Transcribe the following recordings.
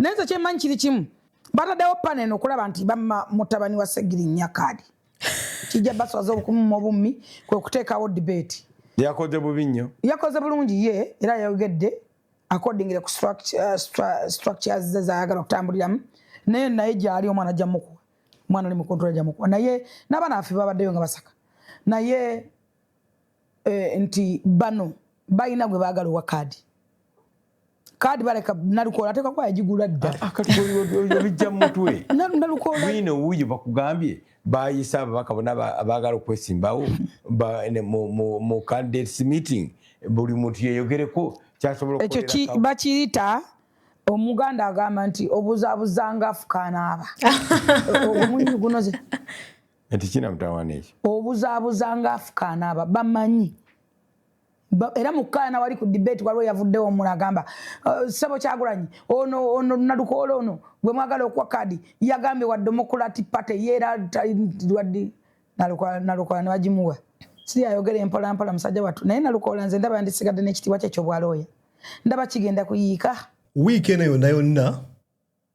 Nenza kyemanyi kiri kimu bataddewo panel okulaba nti bamma mutabani wa Segirinya kadi kijja baswaza obukumu obummi kwe kuteekawo debate yakoze bubi nnyo yakoze bulungi ye era yayogedde according to structures zaayagala okutambuliramu naye gyali omwana ajja mukuwa omwana oli mu control ajja mukuwa naye n'abaana baffe babaddeyo nga basaka naye nti bano balina gwe baagala owa kadi baleka Nalukola ateka kwa yagigula dda akatulyo bijja mutwe Nalukola wino wuyo bakugambye bayisa ababaka bonna abaagala okwesimbawo mu candidates meeting buli muntu yeyogereko kyasobola ekyo bakiyita Omuganda agamba nti obuzaabuzanga afukaana aba omunyi gunoze nti kina mutawana ekyo obuzaabuzanga afukaana aba bamanyi era mukana wali ku debate waliwo yavuddewo omuntu agamba Ssebo Kyagulanyi ono Nalukola ono gwe mwagala okuwa kadi yagambye wa Democratic Party yeera waddi Nalukola ne bagimuwa si ayogera empolampola musajja wattu naye Nalukola nze ndaba ndisigadde n'ekitiibwa kye ky'obwalooya ndaba kigenda kuyiika wiiki eno yonna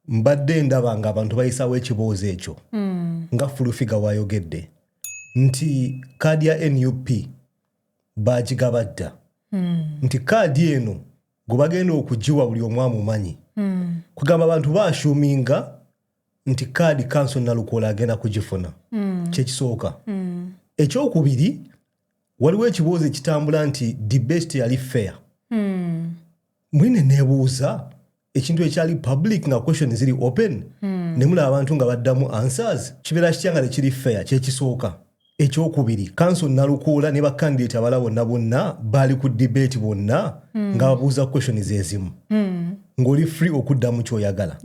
mbadde ndaba nga abantu bayisawo ekiboozi ekyo nga Fulufiga wayogedde nti kadi ya NUP bagigaba dda nti kadi eno gwe bagenda okugiwa buli omu amumanyi kugamba abantu baashuminga nti kadi kanso Nalukola agenda kugifuna kyekisooka ekyokubiri waliwo ekiboozi ekitambula nti debate yali fair mwine neebuuza ekintu ekyali public nga question ziri open ne mulaba abantu nga baddamu answers kibeera kitya nga tekiri fair kyekisooka ekyokubiri kanso Nalukola ne bakandidate abala bonna bali ku debate bonna nga babuuza questions ezimu ng'oli free okuddamu kyoyagala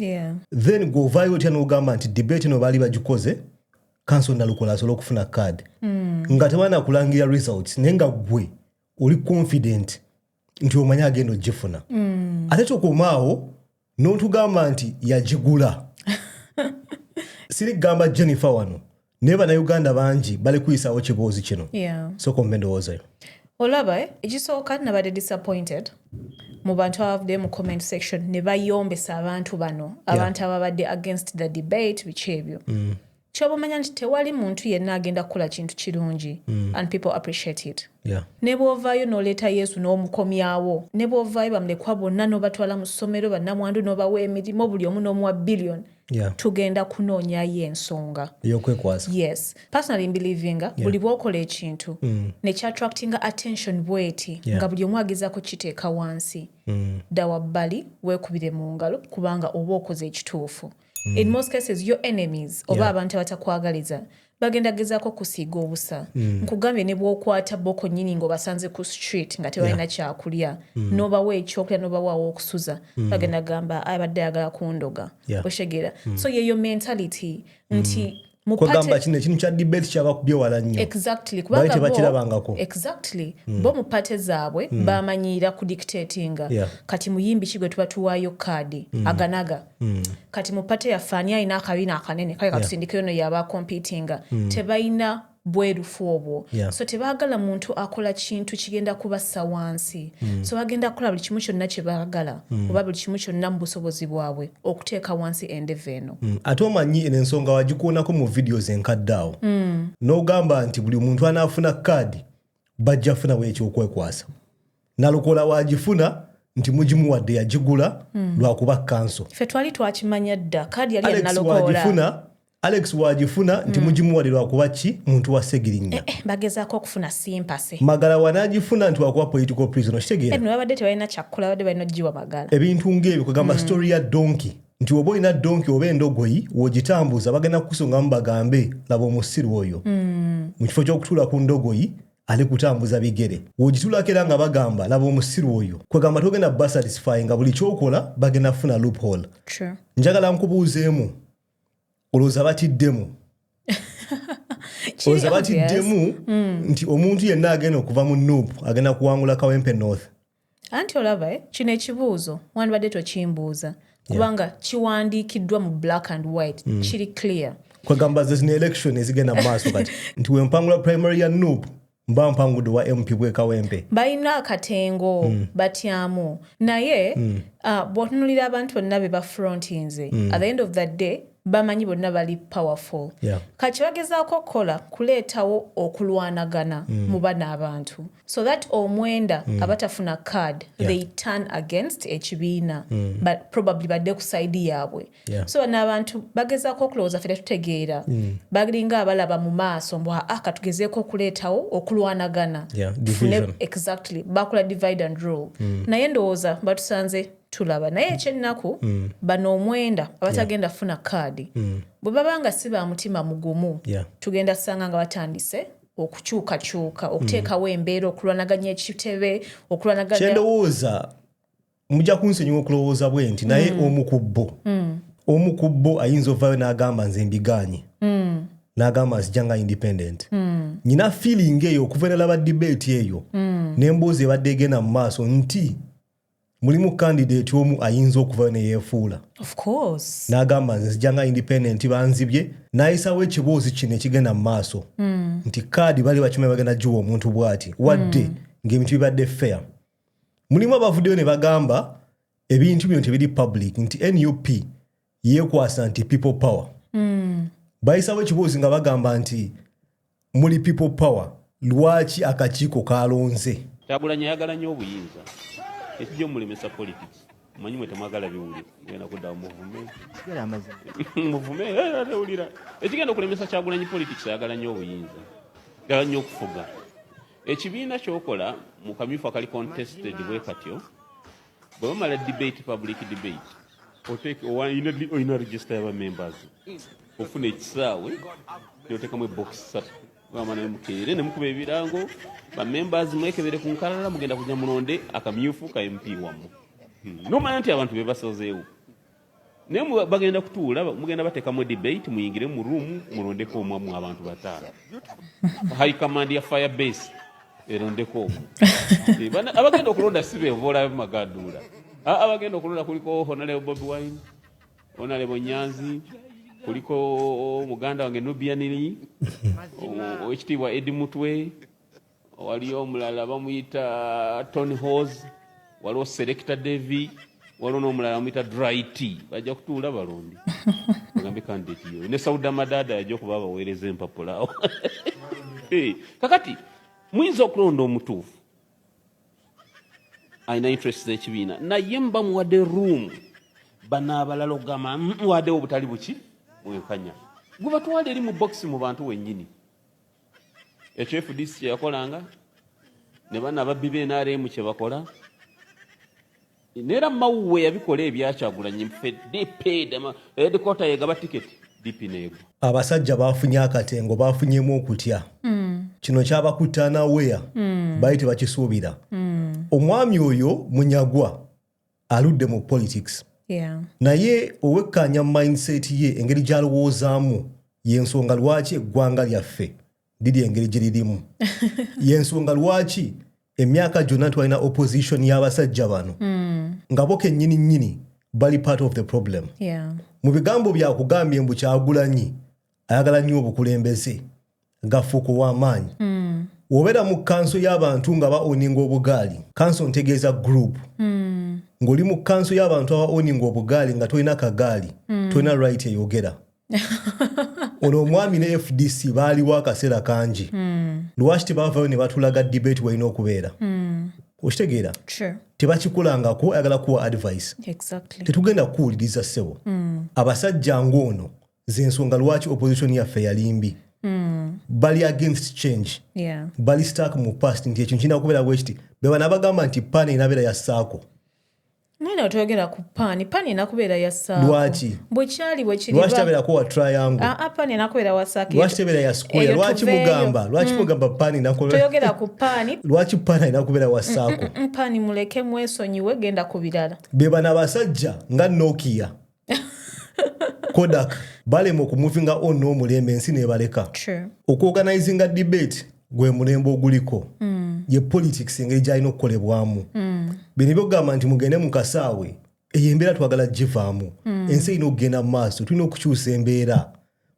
then govaayo otya n'ogamba nti debate eno baali bagikoze kanso Nalukola asobola okufuna card nga tebaana kulangira results naye nga gwe oli confident nti omanyi agenda ogifuna ate tokomaawo n'otugamba nti yagigula siri gamba Jennifer wano neba na Uganda bangi bali kuyisawo kiboozi kino so kombe ndowoozayo olaba ekisooka nabadde disappointed mu bantu abavudde mu comment section ne bayombesa abantu bano abantu ababadde against the debate biki ebyo kyobamanya nti tewali muntu yenna agenda kukola kintu kirungi and people appreciate it ne bwovaayo n'oleeta Yesu n'omukomyawo ne bwovaayo bamulekwa bonna n'obatwala mu ssomero bannamwandu n'obawa emirimu buli omu n'omuwa billion tugenda kunoonyayo ensonga ey'okwekwasa yes personally believing buli bw'okola ekintu ne kyattractinga attention bweti nga buli omu agezaako kiteeka wansi dda wabbali weekubire mu ngalo kubanga oba okoze ekituufu in most cases your enemies oba abantu abatakwagaliza bagenda gezaako kusiiga obusa nkugambye ne bw'okwata boko nnyini ng'obasanze ku street nga tebalina kyakulya n'obawa ekyokulya n'obawaawo okusuza bagenda gamba abadde ayagala kundoga oshegera so yeyo mentality nti kwagamba kino ekintu kya debate kyabakubye wala nnyo exactly kubanga tebakirabangako exactly bo mu pate zaabwe bamanyira ku dictatinga kati muyimbi kigwe tuba tuwaayo kadi aganaga kati mu pate yafaani alina akabina akanene kale katusindikeyo no yaba competinga tebalina bwerufu obwo so tebaagala muntu akola kintu kigenda kubassa wansi so bagenda kukola buli kimu kyonna kye baagala oba buli kimu kyonna mu busobozi bwabwe okuteeka wansi endevu eno ate omanyi eno ensonga wagikuonako mu videos enkaddeawo n'ogamba nti buli muntu anaafuna kaadi bajja funawo ekyokwekwasa Nalukola wagifuna nti mugimuwadde yagigula lwakuba kanso ffe twali twakimanya dda kaadi yali ya Nalukola Alex wagifuna nti mugimuwadde lwakuba ki muntu wa Segirinya bagezaako okufuna simpase Magala wanagifuna nti wakuba political prisoner kitegeera eno babadde tebalina kyakkola badde balina ogiwa Magala ebintu ng'ebyo kugamba story ya donkey nti oba olina donkey oba endogoyi wogitambuza bagenda kukusongamu bagambe laba omusiru oyo mu kifo ky'okutuula ku ndogoyi ali kutambuza bigere wogitulako era nga bagamba laba omusiru oyo kwegamba togenda ba satisfy nga buli kyokola bagenda kufuna loophole njagala nkubuuzeemu olowooza batiddemu olowooza batiddemu nti omuntu yenna agenda okuva mu NUP agenda kuwangula Kawempe North anti olaba kino ekibuuzo wandibadde tokimbuuza kubanga kiwandiikiddwa mu black and white kiri clear kwegamba zino election ezigenda mu maaso kati nti wempangula primary ya NUP mba mpangudde wa MP bwekawempe balina akatengo batyamu naye bw'otunulira abantu bonna be bafrontinze at the end of the day bamanyi bonna bali powerful kati bagezaako okukola kuleetawo okulwanagana mu bana abantu so that omwenda abatafuna card they turn against ekibiina but probably badde ku side yaabwe so bano abantu bagezaako okulowooza ffe tetutegeera balinga abalaba mu maaso mbw katugezeeko okuleetawo okulwanagana exactly bakola divide and rule naye ndowooza batusanze tulaba naye ekyennaku bano omwenda abatagenda funa kaadi bwe babanga si ba mutima mugumu tugenda ssanga nga batandise okukyukakyuka okuteekawo embeera okulwanaganya ekitebe okulwanaganya kyendowooza mujja kunsonyiwa okulowooza bwe nti naye omu ku bo ayinza ovaayo n'agamba nze mbiganye n'agamba nzijanga independent nyina feeling eyo okuva nalaba debate eyo n'emboozi ebadde egenda mu maaso nti mulimu candidate omu ayinza okuvayo neyeefuula n'agamba nze nzijanga independent banzibye n'ayisawo ekiboozi kino ekigenda mu maaso nti kaadi bali bakimanyi bagenda giwa omuntu bw'ati wadde ng'ebintu bibadde fair mulimu abavuddeyo ne bagamba ebintu bino tebiri public nti NUP yeekwasa nti people power bayisawo ekiboozi nga bagamba nti muli people power lwaki akakiiko kalonze Kyagulanyi ayagala nnyo obuyinza ekijja omulemesa politics omanyi mwe temwagala biwulira genda kudda muvume tewulira ekigenda okulemesa Kyagulanyi politics ayagala nnyo obuyinza ayagala nnyo okufuga ekibiina kyokola mu kamyufu akali contested bwe katyo bwe bamala debate public debate oyina register y'aba members ofuna ekisaawe n'oteekamu ebox 3 bamana nemukeere nemukuba ebirango bamembers mwekebere ku nkalala mugenda kujja mulonde akamyufu ka MP wamu nomanya nti abantu bebasozeewo naye bagenda kutuula mugenda bateekamu debate muyingire mu room mulondeko omwamu abantu bataano high command ya fire base erondeko omwo abagenda okulonda sibeevola magaduula abagenda okulonda kuliko Honorable Bobi Wine Honorable Nyanzi kuliko Muganda wange Nubianiri ekitiibwa Edi Mutwe waliyo omulala bamuyita Tony Hose waliwo Selector Devi waliwo n'omulala bamuyita Dry Tea bajja kutuula balondi bagambe candidate yo ne Sauda Madada yajja okuba baweereza empapula kakati muyinza okulonda omutuufu ayina interest z'ekibiina naye mba muwadde room bana abalala ogamba muwaddewo obutali buki mwenkanya gwe batwala eri mu box mu bantu wennyini ekyo FDC kyeyakolanga ne bana ababbi b'NRM kye bakola neera mawuwe yabikola ebyakyagulanyi mfe DP headquarter yegaba tiketi DP neego abasajja bafunye akatengo bafunyemu okutya kino kyabakutana wea bayi tebakisuubira omwami oyo munyagwa aludde mu politics naye owekkanya mindset ye engeri gy'alowoozaamu yensonga lwaki eggwanga lyaffe liri engeri gye lirimu yensonga lwaki emyaka gyonna twalina opposition y'abasajja bano nga bo kennyini bali part of the problem mu bigambo byakugambye mbu Kyagulanyi ayagala nnyo obukulembeze gafuuko w'amaanyi wobeera mu kanso y'abantu nga baoninga obugaali kanso ntegeeza group ng'oli mu kanso y'abantu abaoninga obugaali nga tolina kagaali tolina right eyogera ono omwami ne FDC baaliwo akaseera kangi lwaki tebavaayo ne batulaga debate walina okubeera okitegeera tebakikulangako ayagala kuwa advice tetugenda kuwuliriza ssebo abasajja ng'ono z'ensonga lwaki opposition yaffe yalimbi bali against change bali stuck mu past nti ekyo kirina kubeera bwekiti beba nabagamba nti paani inabeera yassaako naye otwogera ku paani inakubeera yassaako lwaki bwekyali lwaki tabeerako wa triangle paani inakubeera wassaako lwaki tebeera ya square lwaki mugamba paani toyogera ku paani lwaki paani inakubeera wassaako paani muleke mwesonyiwe genda ku birala beba n'abasajja nga Nokia Kodak balema okumuvinga ono omulembe ensi nebaleka okuorganizinga debate gwe mulembe oguliko ye politics engeri gyalina okukolebwamu bino byogamba nti mugende mu kasaawe eyo embeera twagala givaamu ensi erina okugenda mu maaso tulina okukyusa embeera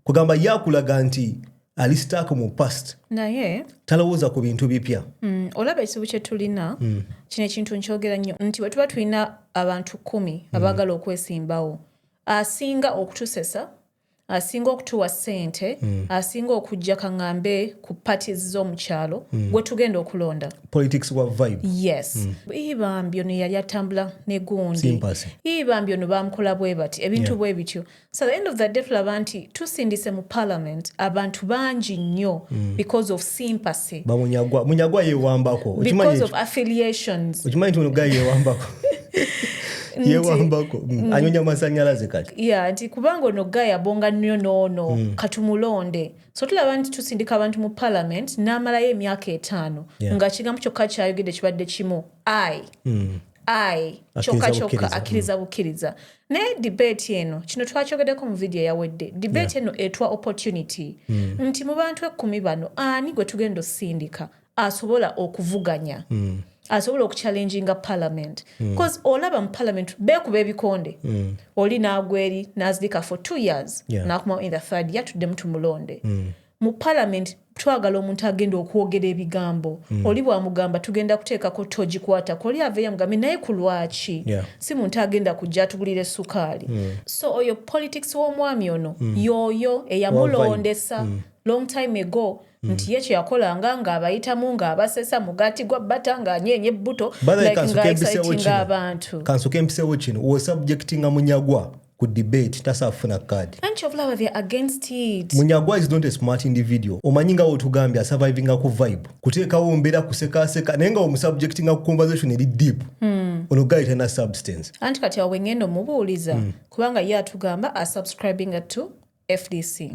kugamba yakulaga nti alistaako mu past naye talowooza ku bintu bipya olaba ekizibu kye tulina kino ekintu nkyogera nnyo nti bwe tuba tulina abantu 10 abaagala okwesimbawo asinga okutusesa asinga okutuwa ssente asinga okujja kaŋŋambe ku parties z'omukyalo gwe tugenda okulonda politics wa vibe yes ibambyo ne yali atambula ne gundi ibambyo no bamukola bwe bati ebintu bwe bityo so at the end of the day tulaba nti tusindise mu parliament abantu bangi nnyo because of sympathy munyagwa yeewambako because of affiliations okimanyi nti ono gayi yeewambako yewambako anyonya masanyalaze kati nti kubanga ono gaya abonga nnyo noono katumulonde so tulaba nti tusindika abantu mu parliament n'amalayo emyaka 5 nga kigambo kyokka kyayogedde kibadde kimu kyokka akkiriza bukkiriza naye debate eno kino twakyogeddeko mu video yawedde debate eno etwa opportunity nti mu bantu 10 bano ani gwe tugenda osindika asobola okuvuganya asobola okuchallenginga parliament because olaba mu parliament beekuba ebikonde oli n'agweri n'azirika for 2 years n'akuma in the 3rd year tuddemu tumulonde mu parliament twagala omuntu agenda okwogera ebigambo oli bwamugamba tugenda kuteekako togikwata oli aveeyo mugambe naye ku lwaki si muntu agenda kujja atugulira essukaali so oyo politics w'omwami ono y'oyo eyamulondesa long time ago nti ye kyeyakolanga ng'abayitamu ng'abasesa mugati gwa bbata ng'anyeenye ebbuto ng'aexcitinga abantu kansuka empisewo kino wosubjectinga munyagwa ku debate tasafuna kadi bunch of love they are against it munyagwa is not a smart individual omanyi nga otugambye surviving ku vibe kuteekawo mbeera kusekaseka naye nga omusubjectinga ku conversation eri deep ono gayita na substance anti kati awo ngendo mubuuliza kubanga ye atugamba asubscribing to FDC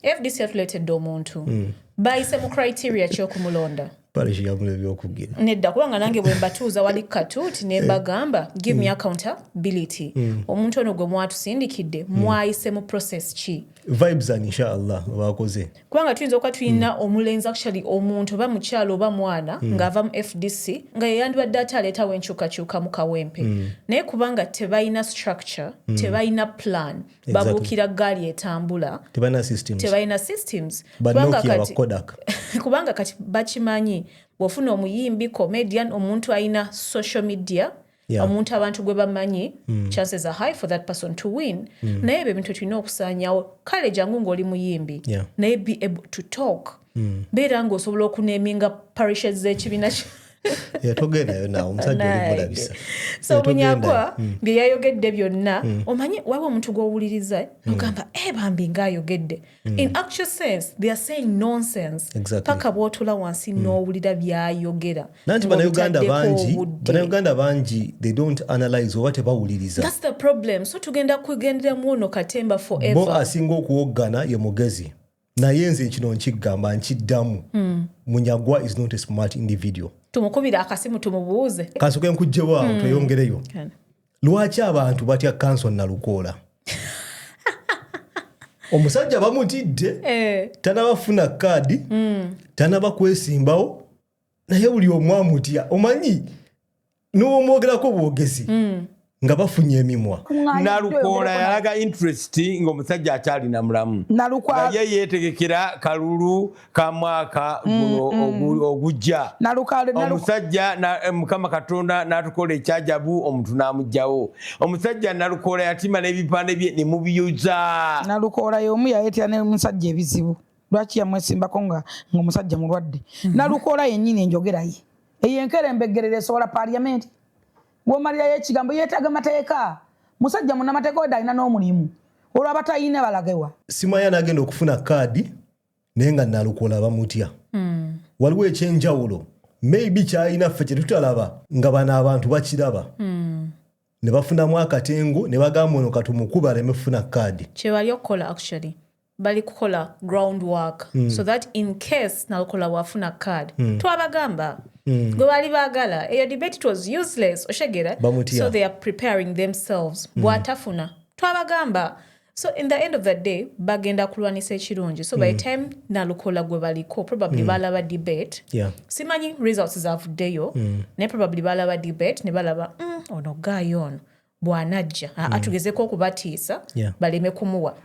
FDC atuleetedde omuntu bayise mu criteria ky'okumulonda parish yamule byokugira nedda kubanga nange bwe mbatuuza wali katuuti ne mbagamba give me accountability omuntu ono gwe mwatusindikidde mwayise mu process ki vibes and inshallah bakoze kubanga tuyinza okuba tulina omulenzi actually omuntu oba mukyalo oba mwana ng'ava mu FDC nga yeyandibadde ate aleetawo enkyukakyuka mu kawempe naye kubanga tebalina structure tebalina plan babuukira gaali etambula tebalina systems kubanga kati bakimanyi bw'ofuna omuyimbi comedian omuntu alina social media omuntu abantu gwe bamanyi chances are high for that person to win naye ebintu tulina okusaanyawo kale jangu ng'oli muyimbi naye be able to talk beera ng'osobola okuneeminga parishes z'ekibiina yatogendayo nawe omusajja oli mulabisa so munyagwa bye yayogedde byonna omanyi waba omuntu gw'owuliriza nogamba bambi ng'ayogedde in actual sense they are saying nonsense paka bw'otula wansi n'owulira byayogera nanti bannayuganda bangi they don't analyze oba tebawuliriza that's the problem so tugenda kugenderamu ono katemba forever bo asinga okuwoggana ye mugezi naye nze kino nkigamba nkiddamu munyagwa is not a smart individual tumukubira akasimu tumubuuze kansoke nkujjewo awo tweyongereyo lwaki abantu batya kanso nalukoola omusajja bamutidde tanabafuna kaadi tanaba kwesimbawo naye buli omu amutya omanyi n'omwogerako bwogezi nga bafunye emimwa nalukoola yalaga interest ng'omusajja akyalina mulamu naye yeetegekera kalulu ka mwaka ogujja omusajja mukama katonda n'atukola ekyajabu omuntu n'amugjawo omusajja nalukoola yatima n'ebipande bye ne mubiyuza nalukoola y'omu yayetera n'omusajja ebizibu lwaki yamwesimbako ng'omusajja mulwadde nalukoola yennyini enjogeraye eyo enkerembeggerera esobola parliament womalirayo ekigambo yeetaaga mateeka musajja munnamateeka wedde alina n'omulimu olwo abatayina balagewa simanya n'agenda okufuna kaadi naye nga nalukoola bamutya waliwo ekyenjawulo maybe kyalina ffe kye tutalaba nga bano abantu bakiraba ne bafunamu akatengo ne bagamba ono katumukuba aleme kufuna kaadi kyebali okukola actually bali kukola groundwork so that in case nalukoola wafuna kaadi twabagamba gwe bali baagala eyo debate it was useless oshegera so they are preparing themselves bwatafuna twabagamba so in the end of the day bagenda kulwanisa ekirungi so by the time nalukoola gwe baliko probably balaba debate simanyi results zavuddeyo naye probably balaba debate ne balaba ono gaayo ono bw'anajja atugezeko okubatiisa baleme kumuwa